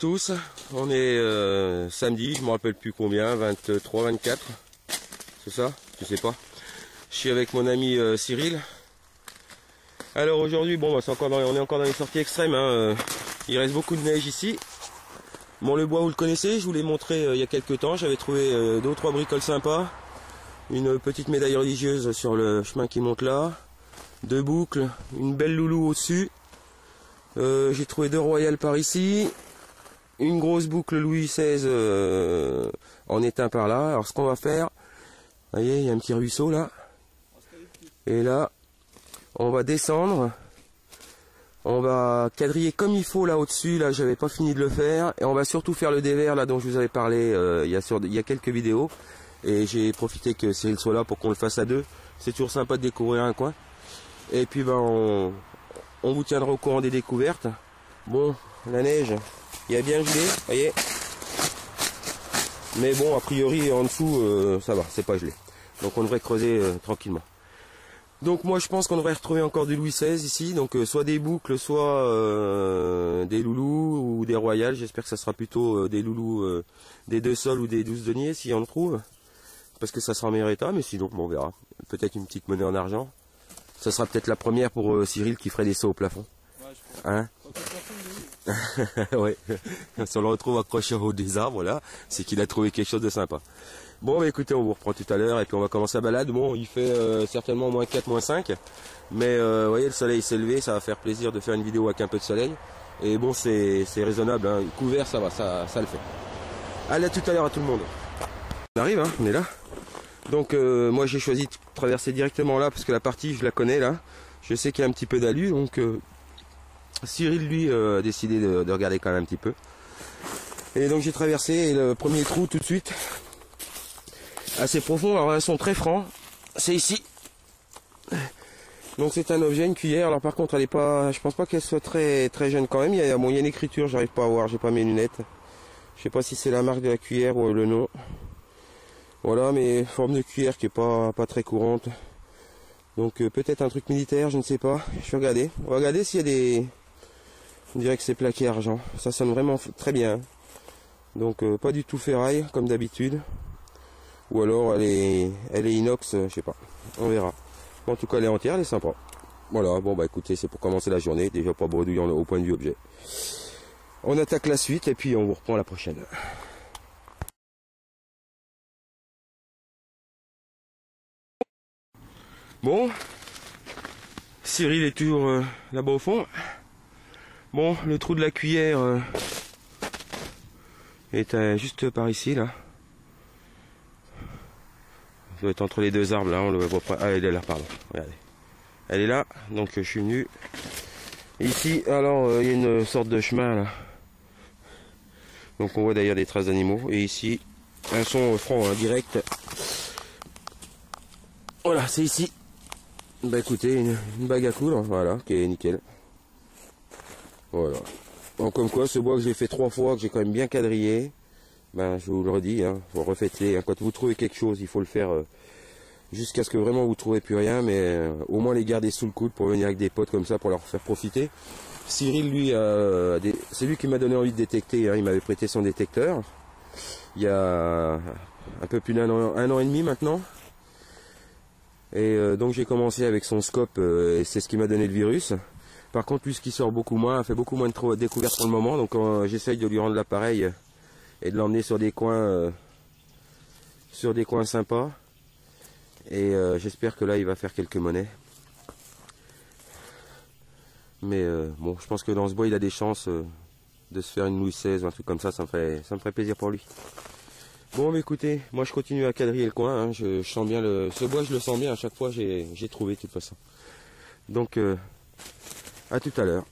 tous, on est samedi, je me rappelle plus combien, 23, 24, c'est ça? Je sais pas. Je suis avec mon ami Cyril. Alors aujourd'hui, bon, bah, on est encore dans les sorties extrêmes, hein. Il reste beaucoup de neige ici. Bon, le bois vous le connaissez, je vous l'ai montré il y a quelques temps, j'avais trouvé 2 ou 3 bricoles sympas. Une petite médaille religieuse sur le chemin qui monte là, 2 boucles, une belle loulou au-dessus. J'ai trouvé 2 royales par ici, une grosse boucle Louis XVI en éteint par là. Alors ce qu'on va faire, vous voyez, il y a un petit ruisseau là, et là on va descendre, on va quadriller comme il faut là au-dessus. Là j'avais pas fini de le faire, et on va surtout faire le dévers là dont je vous avais parlé il y a quelques vidéos, et j'ai profité que Cyril soit là pour qu'on le fasse à 2. C'est toujours sympa de découvrir un coin, et puis ben on vous tiendra au courant des découvertes. Bon, la neige, il y a bien gelé, voyez. Mais bon, a priori, en dessous, ça va, c'est pas gelé. Donc on devrait creuser tranquillement. Donc moi, je pense qu'on devrait retrouver encore du Louis XVI ici. Donc soit des boucles, soit des loulous ou des royales. J'espère que ça sera plutôt des loulous, des 2 sols ou des 12 deniers, si on trouve. Parce que ça sera en meilleur état, mais sinon, bon, on verra. Peut-être une petite monnaie en argent. Ça sera peut-être la première pour Cyril qui ferait des sauts au plafond. Ouais, je crois. Hein? Ouais. Si on le retrouve accroché au haut des arbres, là, c'est qu'il a trouvé quelque chose de sympa. Bon, bah écoutez, on vous reprend tout à l'heure et puis on va commencer la balade. Bon, il fait certainement moins 4, moins 5. Mais vous voyez, le soleil s'est levé, ça va faire plaisir de faire une vidéo avec un peu de soleil. Et bon, c'est raisonnable, hein. Couvert, ça va, ça le fait. Allez, à tout à l'heure à tout le monde. On arrive, hein, on est là. Donc moi j'ai choisi de traverser directement là parce que la partie je la connais là. Je sais qu'il y a un petit peu d'alu, donc Cyril lui a décidé de regarder quand même un petit peu. Et donc j'ai traversé, et le premier trou tout de suite, assez profond, alors elles sont très francs, c'est ici. Donc c'est un objet, une cuillère. Alors par contre elle est pas, je pense pas qu'elle soit très jeune quand même. Il y a une écriture, j'arrive pas à voir, j'ai pas mes lunettes. Je sais pas si c'est la marque de la cuillère ou le nom. Voilà, mais forme de cuillère qui est pas très courante. Donc peut-être un truc militaire, je ne sais pas. Je vais regarder. On va regarder s'il y a des... On dirait que c'est plaqué argent. Ça sonne vraiment très bien. Donc pas du tout ferraille comme d'habitude. Ou alors elle est inox, je sais pas. On verra. Bon, en tout cas elle est entière, elle est sympa. Voilà, bon bah écoutez, c'est pour commencer la journée. Déjà pas bredouillant au point de vue objet. On attaque la suite et puis on vous reprend la prochaine. Bon, Cyril est toujours là-bas au fond. Bon, le trou de la cuillère est juste par ici, là. Ça doit être entre les 2 arbres, là, on le voit pas. Ah, elle est là, pardon. Regardez. Elle est là, donc je suis venu. Ici, alors, il y a une sorte de chemin, là. Donc on voit d'ailleurs des traces d'animaux. Et ici, un son franc, hein, direct. Voilà, c'est ici. Bah écoutez, une bague à coudre, voilà, qui est nickel. Voilà. Bon, comme quoi, ce bois que j'ai fait 3 fois, que j'ai quand même bien quadrillé, ben je vous le redis, hein, vous refaites-les. Hein, quand vous trouvez quelque chose, il faut le faire jusqu'à ce que vraiment vous ne trouvez plus rien, mais au moins les garder sous le coude pour venir avec des potes comme ça, pour leur faire profiter. Cyril, lui, c'est lui qui m'a donné envie de détecter, hein, il m'avait prêté son détecteur, il y a un peu plus un an et demi maintenant. Et donc j'ai commencé avec son scope et c'est ce qui m'a donné le virus. Par contre lui, ce qui sort beaucoup moins, fait beaucoup moins de découvertes pour le moment. Donc j'essaye de lui rendre l'appareil et de l'emmener sur des coins sympas. Et j'espère que là il va faire quelques monnaies. Mais bon, je pense que dans ce bois il a des chances de se faire une Louis XVI ou un truc comme ça. Ça me ferait plaisir pour lui. Bon, mais écoutez, moi je continue à quadriller le coin, hein. Je sens bien ce bois, je le sens bien, à chaque fois j'ai trouvé de toute façon. Donc, à tout à l'heure.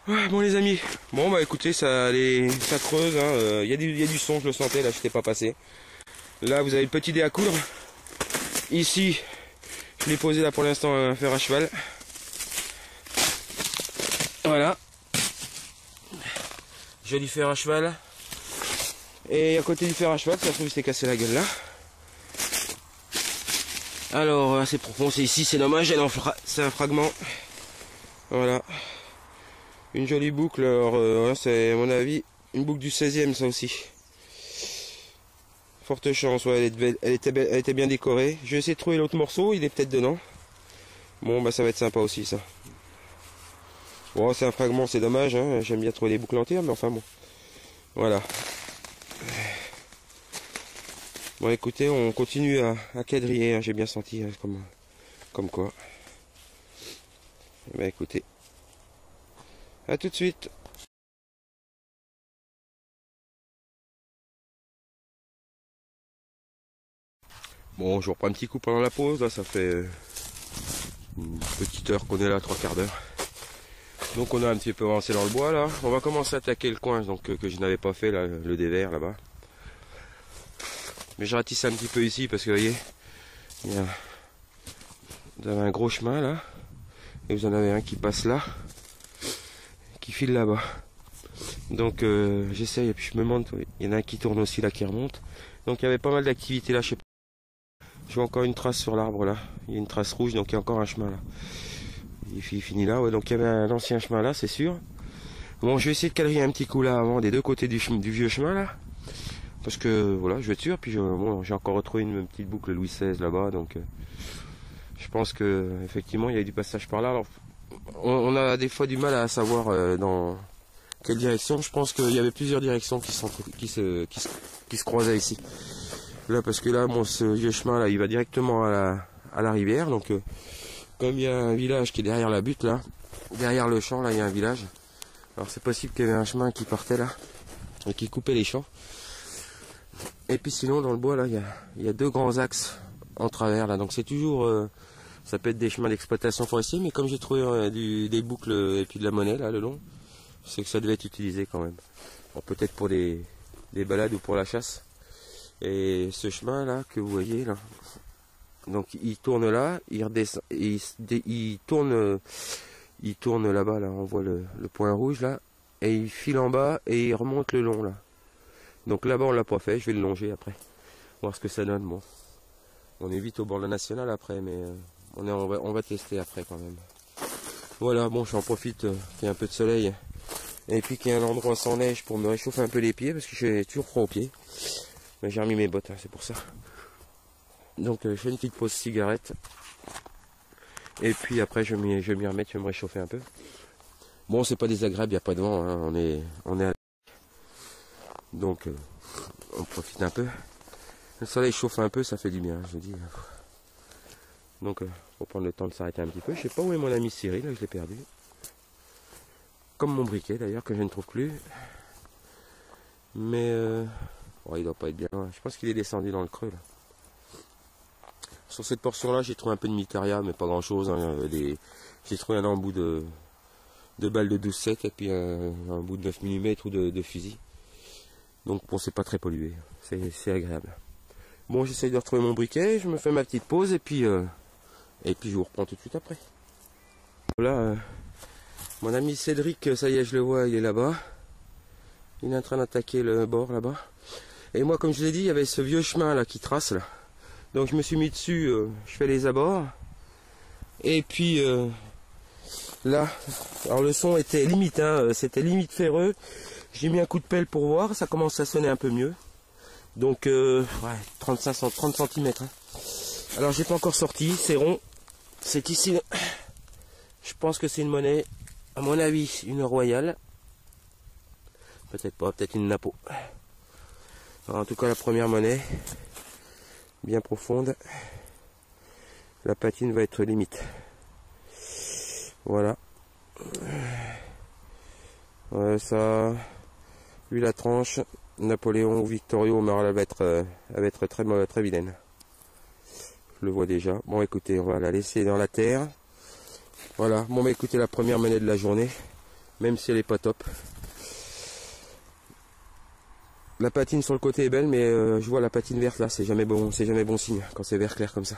Ouais, bon les amis, bon bah écoutez, ça creuse, hein. Y a du son, je le sentais, là j'étais pas passé. Là vous avez le petit dé à coudre. Ici, je l'ai posé là pour l'instant un fer à cheval. Voilà. Joli fer à cheval. Et à côté du fer à cheval, ça se trouve, il s'est cassé la gueule là. Alors c'est profond, c'est ici, c'est dommage, c'est un fragment. Voilà. Une jolie boucle, alors c'est à mon avis une boucle du 16e ça aussi. Forte chance, ouais, elle était bien décorée. Je vais essayer de trouver l'autre morceau, il est peut-être dedans. Bon bah ça va être sympa aussi ça. Bon c'est un fragment, c'est dommage, hein. J'aime bien trouver les boucles entières, mais enfin bon. Voilà. Bon écoutez, on continue à quadriller, hein. J'ai bien senti hein, comme quoi. Bah écoutez, à tout de suite. Bon, je reprends un petit coup pendant la pause, là ça fait une petite heure qu'on est là, 3/4 d'heure. Donc on a un petit peu avancé dans le bois là. On va commencer à attaquer le coin donc, que je n'avais pas fait, là, le dévers là-bas. Mais je ratisse un petit peu ici parce que vous voyez, vous avez un gros chemin là. Et vous en avez un qui passe là, qui file là-bas. Donc j'essaye et puis je me monte. Oui. Il y en a un qui tourne aussi là, qui remonte. Donc il y avait pas mal d'activités là, je sais pas. Je vois encore une trace sur l'arbre là. Il y a une trace rouge, donc il y a encore un chemin là. Il finit là, ouais, donc il y avait un ancien chemin là, c'est sûr. Bon, je vais essayer de quadriller un petit coup là avant des deux côtés du vieux chemin là. Parce que voilà, je vais être sûr. Puis bon, j'ai encore retrouvé une petite boucle Louis XVI là-bas, donc je pense que effectivement il y a eu du passage par là. Alors, on a des fois du mal à savoir dans quelle direction. Je pense qu'il y avait plusieurs directions qui se croisaient ici. Là, parce que là, bon, ce vieux chemin là, il va directement à la rivière. Donc, comme il y a un village qui est derrière la butte là, derrière le champ là, il y a un village. Alors, c'est possible qu'il y avait un chemin qui partait là et qui coupait les champs. Et puis sinon, dans le bois là, il y a deux grands axes en travers là. Donc, c'est toujours, ça peut être des chemins d'exploitation forestière, mais comme j'ai trouvé des boucles et puis de la monnaie là le long, c'est que ça devait être utilisé quand même. Bon, peut-être pour des balades ou pour la chasse. Et ce chemin là que vous voyez là, donc il tourne là, il redescend, il tourne là-bas là, on voit le point rouge là, et il file en bas et il remonte le long là. Donc là-bas on l'a pas fait, je vais le longer après, voir ce que ça donne. Bon, on est vite au bord de la nationale après, mais on va tester après quand même. Voilà, bon, j'en profite qu'il y ait un peu de soleil et puis qu'il y ait un endroit sans neige pour me réchauffer un peu les pieds parce que j'ai toujours froid aux pieds. Mais j'ai remis mes bottes, hein, c'est pour ça. Donc je fais une petite pause cigarette. Et puis après je vais m'y remettre, je vais me réchauffer un peu. Bon, c'est pas désagréable, il n'y a pas de vent, hein, on est à... Donc on profite un peu. Le soleil chauffe un peu, ça fait du bien, je dis. Donc faut prendre le temps de s'arrêter un petit peu. Je sais pas où est mon ami Cyril, là, je l'ai perdu. Comme mon briquet d'ailleurs, que je ne trouve plus. Mais oh, il doit pas être bien loin. Je pense qu'il est descendu dans le creux là. Sur cette portion là, j'ai trouvé un peu de mitaria, mais pas grand chose. Hein. J'ai trouvé un embout de balles de 12,7 et puis un bout de 9 mm ou de fusil. Donc bon, c'est pas très pollué, c'est agréable. Bon, j'essaye de retrouver mon briquet, je me fais ma petite pause et puis je vous reprends tout de suite après. Voilà, mon ami Cédric, ça y est, je le vois, il est là-bas. Il est en train d'attaquer le bord là-bas. Et moi, comme je vous ai dit, il y avait ce vieux chemin là qui trace là. Donc je me suis mis dessus, je fais les abords. Et puis là, alors le son était limite, hein, c'était limite ferreux. J'ai mis un coup de pelle pour voir, ça commence à sonner un peu mieux. Donc ouais, 30 cm. Hein. Alors j'ai pas encore sorti, c'est rond. C'est ici. Je pense que c'est une monnaie, à mon avis, une royale. Peut-être pas, peut-être une napo. Alors, en tout cas la première monnaie, bien profonde. La patine va être limite. Voilà. Ouais, ça. Lui la tranche. Napoléon ou Victorio, mais elle va être très vilaine. Je le vois déjà. Bon écoutez, on va la laisser dans la terre. Voilà. Bon bah écoutez, la première monnaie de la journée. Même si elle est pas top. La patine sur le côté est belle, mais je vois la patine verte là, c'est jamais bon signe quand c'est vert clair comme ça.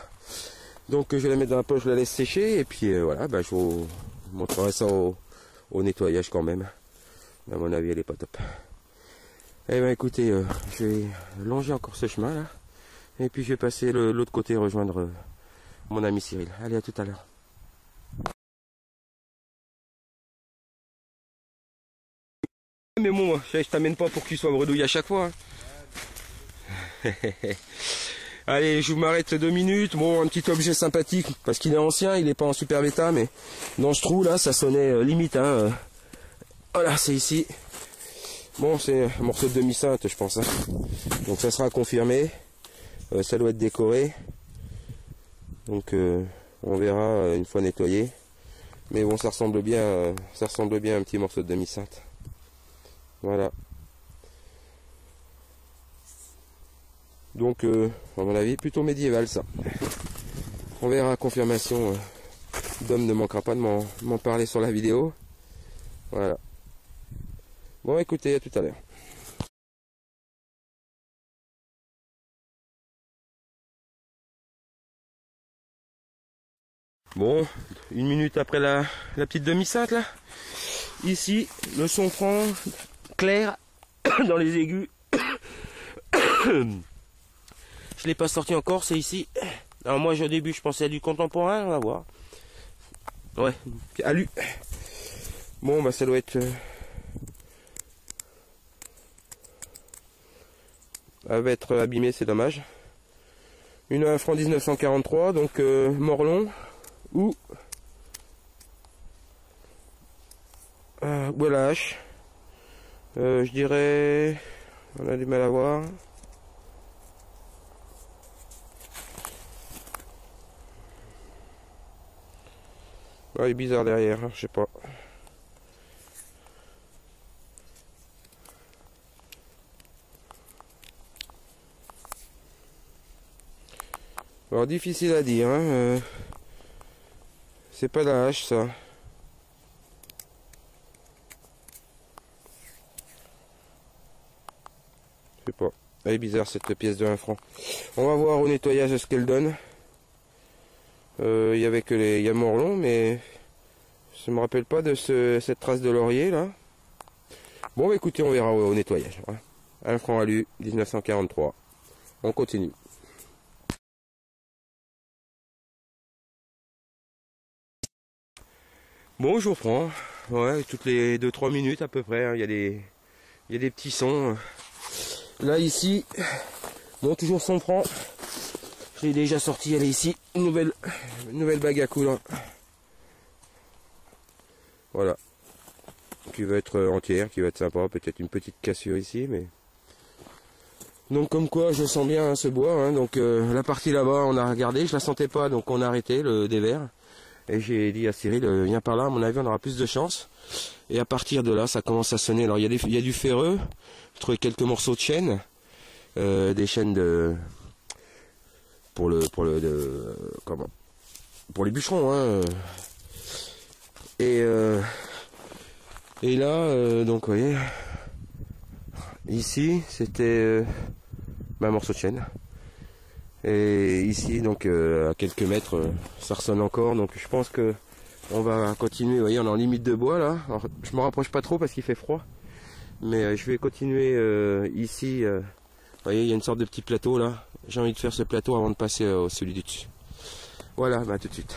Donc je vais la mettre dans la poche, je la laisse sécher et puis voilà, bah, je vous montrerai ça au nettoyage quand même. À mon avis, elle est pas top. Eh ben écoutez, je vais longer encore ce chemin là, et puis je vais passer l'autre côté rejoindre mon ami Cyril. Allez, à tout à l'heure. Mais bon, je t'amène pas pour que tu sois bredouille à chaque fois. Hein. Allez, je m'arrête 2 minutes. Bon, un petit objet sympathique parce qu'il est ancien, il est pas en super état, mais dans ce trou là, ça sonnait limite. Hein. Voilà, c'est ici. Bon, c'est un morceau de demi-sainte, je pense. Hein. Donc ça sera confirmé. Ça doit être décoré. Donc on verra une fois nettoyé. Mais bon, ça ressemble bien à un petit morceau de demi-sainte. Voilà. Donc, à mon avis, plutôt médiéval ça. On verra, confirmation. Dom ne manquera pas de m'en parler sur la vidéo. Voilà. Bon, écoutez, à tout à l'heure. Bon, 1 minute après la petite demi-sainte là. Ici, le son franc, clair, dans les aigus. Je l'ai pas sorti encore, c'est ici. Alors moi au début je pensais à du contemporain, on va voir. Ouais, alu. Bon bah ça doit être elle va être abîmée, c'est dommage. Une 1 franc 1943, donc Morlon ou à la hache. Je dirais, on a du mal à voir. Ouais, il est bizarre derrière, hein, je sais pas. Alors difficile à dire, hein, c'est pas la hache ça. Je sais pas. Elle est bizarre cette pièce de 1 franc. On va voir au nettoyage ce qu'elle donne. Il y avait que il y a Morlon, mais je me rappelle pas de cette trace de laurier là. Bon bah, écoutez, on verra au nettoyage. Hein. 1 franc alu, 1943. On continue. Bon, je reprends. Ouais, toutes les 2-3 minutes à peu près. Hein. Il y a des petits sons. Là ici, bon, toujours 100 francs. Je l'ai déjà sorti, elle est ici. Une nouvelle bague à coudre. Voilà. Qui va être entière, qui va être sympa. Peut-être une petite cassure ici, mais... Donc comme quoi, je sens bien hein, ce bois. Hein. Donc la partie là-bas, on a regardé. Je la sentais pas, donc on a arrêté le dévers. Et j'ai dit à Cyril, viens par là, à mon avis on aura plus de chance. Et à partir de là, ça commence à sonner. Alors il y a du ferreux, j'ai trouvé quelques morceaux de chaîne, des chaînes pour les bûcherons. Hein. Et là, donc vous voyez, ici c'était un morceau de chaîne. Et ici, donc à quelques mètres, ça ressonne encore. Donc je pense que on va continuer. Vous voyez, on est en limite de bois là. Alors, je me rapproche pas trop parce qu'il fait froid. Mais je vais continuer ici. Vous voyez, il y a une sorte de petit plateau là. J'ai envie de faire ce plateau avant de passer au celui du dessus. Voilà, bah tout de suite.